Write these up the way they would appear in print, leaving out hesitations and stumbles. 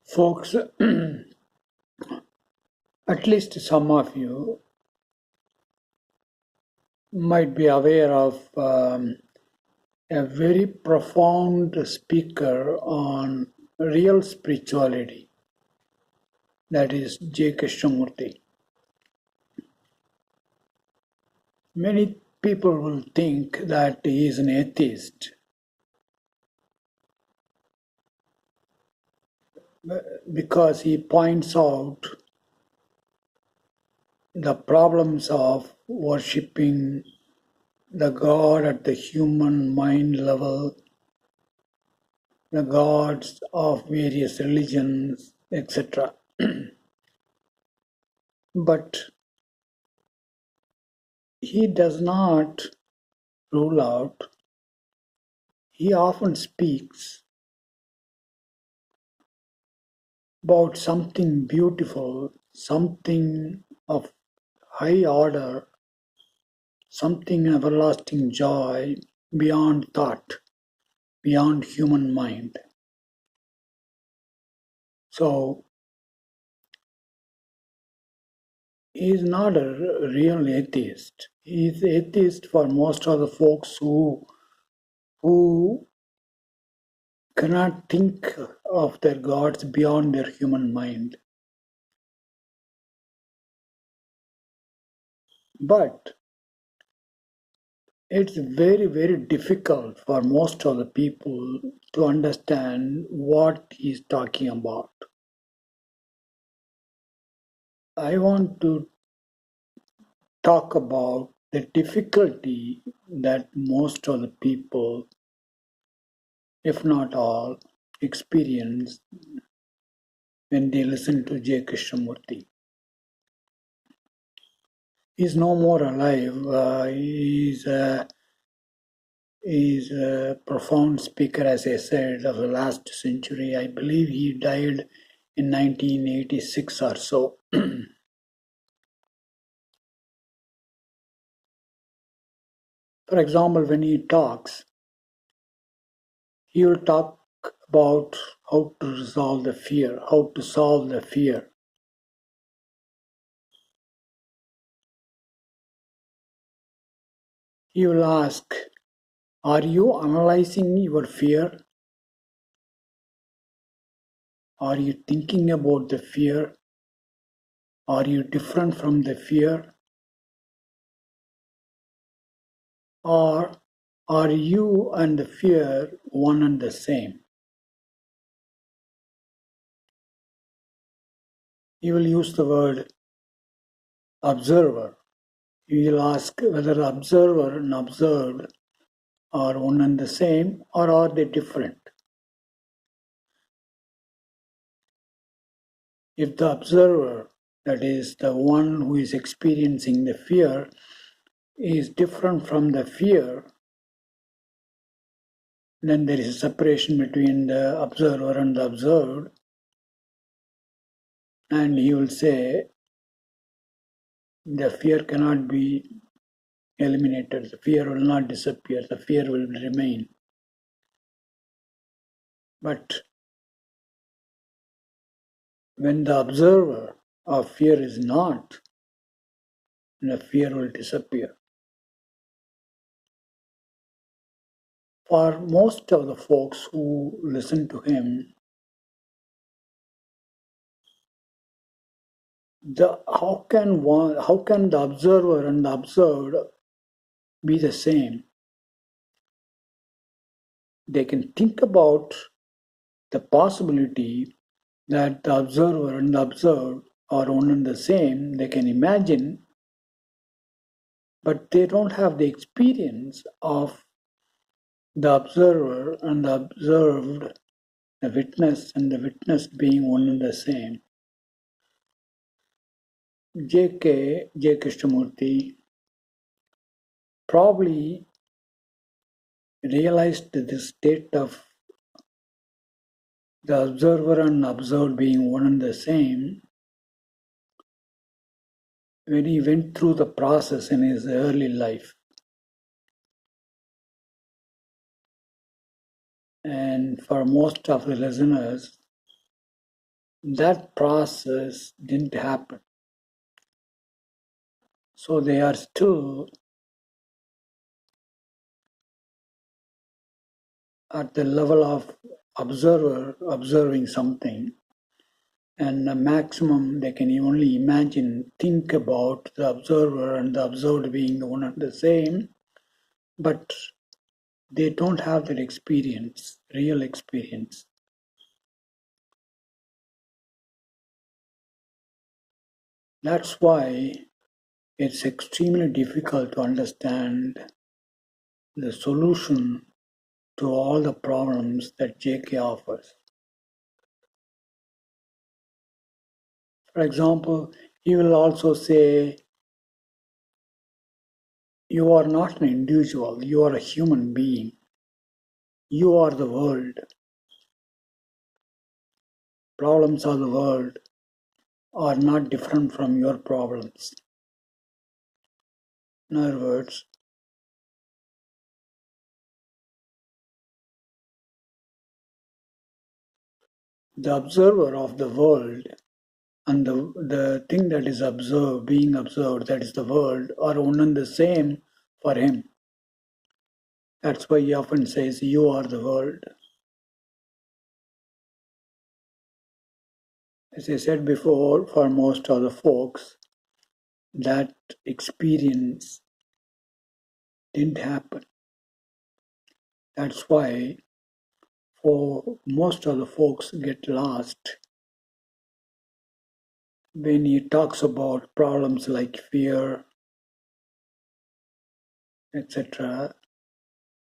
Folks, at least some of you might be aware of a very profound speaker on real spirituality, that is J.Krishnamurti. Many people will think that he is an atheist because he points out the problems of worshipping the God at the human mind level, the gods of various religions, etc. But he does not rule out, he often speaks about something beautiful, something of high order, something everlasting joy beyond thought, beyond human mind. So, he is not a real atheist. He is atheist for most of the folks who cannot think of their gods beyond their human mind. But it's very, very difficult for most of the people to understand what he's talking about. I want to talk about the difficulty that most of the people, if not all, experience when they listen to J. Krishnamurti. He's no more alive. He's a profound speaker, as I said, of the last century. I believe he died in 1986 or so. For example, when he talks, he will talk about how to resolve the fear, how to solve the fear. He will ask, are you analyzing your fear? Are you thinking about the fear? Are you different from the fear? Or are you and the fear one and the same? He will use the word observer. He will ask whether observer and observed are one and the same, or are they different? If the observer, that is the one who is experiencing the fear, is different from the fear, then there is a separation between the observer and the observed, and he will say the fear cannot be eliminated, the fear will not disappear, the fear will remain. But when the observer of fear is not, the fear will disappear. For most of the folks who listen to him, how can the observer and the observed be the same? They can think about the possibility that the observer and the observed are one and the same. They can imagine, but they don't have the experience of the observer and the observed, the witness and the witness being one and the same. J. Krishnamurti probably realized this state of the observer and observed being one and the same when he went through the process in his early life. And for most of the listeners, that process didn't happen. So they are still at the level of observer observing something, and the maximum they can only imagine, think about the observer and the observed being the one and the same, but they don't have that experience, real experience. That's why it's extremely difficult to understand the solution to all the problems that JK offers. For example, he will also say, you are not an individual, you are a human being. You are the world. Problems of the world are not different from your problems. In other words, the observer of the world and the thing that is observed, being observed, that is the world, are one and the same for him. That's why he often says, you are the world. As I said before, for most of the folks, that experience didn't happen. That's why for most of the folks get lost when he talks about problems like fear, etc.,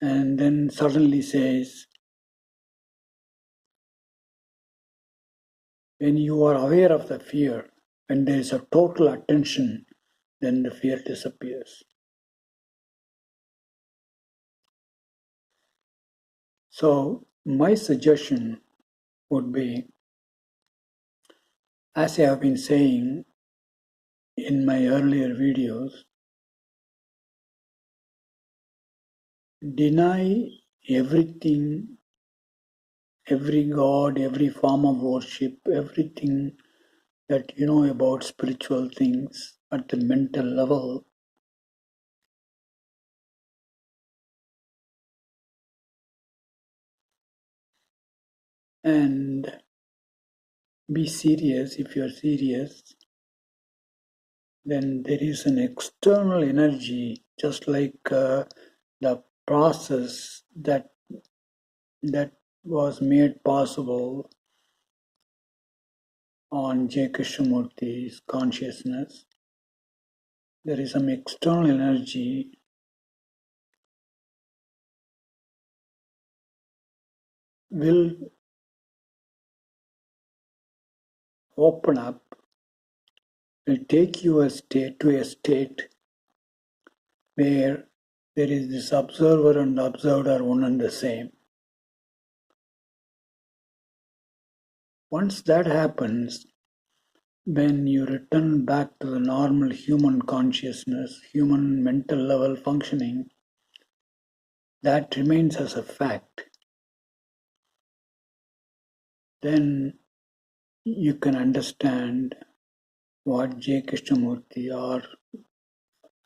and then suddenly says, when you are aware of the fear, when there is a total attention, then the fear disappears. So my suggestion would be, as I have been saying in my earlier videos, deny everything, every god, every form of worship, everything that you know about spiritual things at the mental level, and be serious. If you're serious, then there is an external energy, just like the process that was made possible on J.Krishnamurti's consciousness. There is some external energy will open up, will take you to a state where there is this observer and observed are one and the same. Once that happens, when you return back to the normal human consciousness, human mental level functioning, that remains as a fact. Then you can understand what J. Krishnamurti, or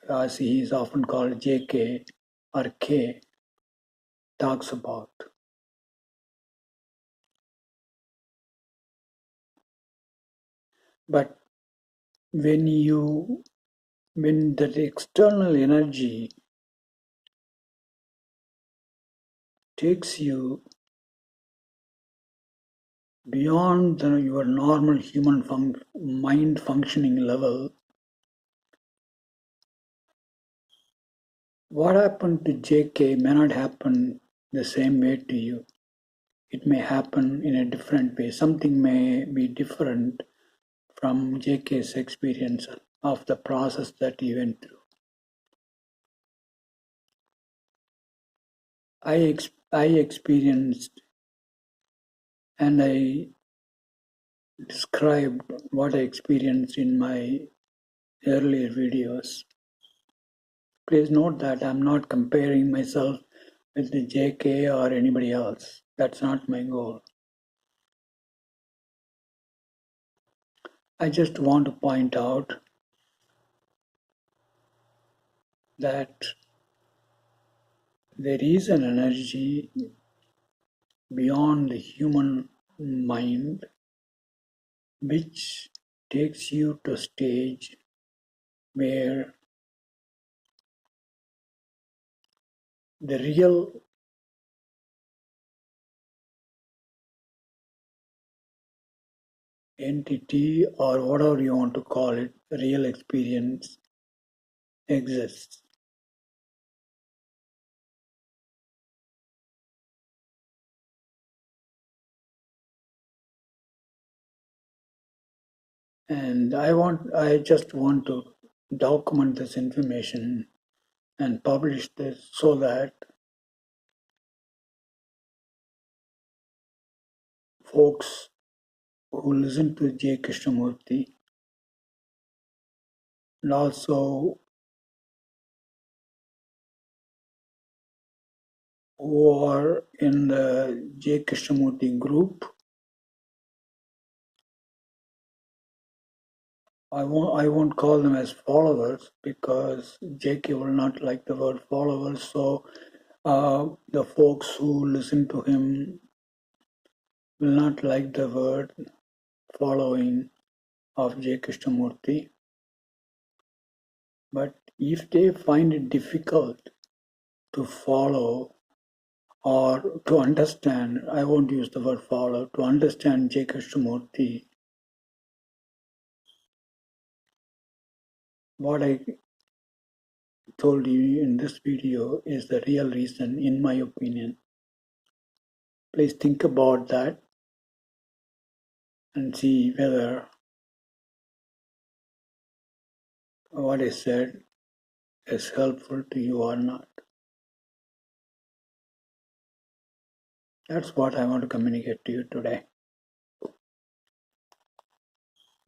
as he is often called JK or K, talks about. But when that external energy takes you beyond your normal human mind functioning level, what happened to JK may not happen the same way to you. It may happen in a different way. Something may be different from JK's experience of the process that he went through. I experienced, and I described what I experienced in my earlier videos. Please note that I'm not comparing myself with the JK or anybody else. That's not my goal. I just want to point out that there is an energy beyond the human mind which takes you to a stage where the real entity, or whatever you want to call it, real experience exists. And I just want to document this information and publish this so that folks who listen to J. Krishnamurti and also who are in the J. Krishnamurti group, I won't call them as followers because J.K. will not like the word followers. So the folks who listen to him will not like the word following of J. Krishnamurti. But if they find it difficult to follow or to understand, I won't use the word follow, to understand J. Krishnamurti, what I told you in this video is the real reason, in my opinion. Please think about that and see whether what I said is helpful to you or not. That's what I want to communicate to you today.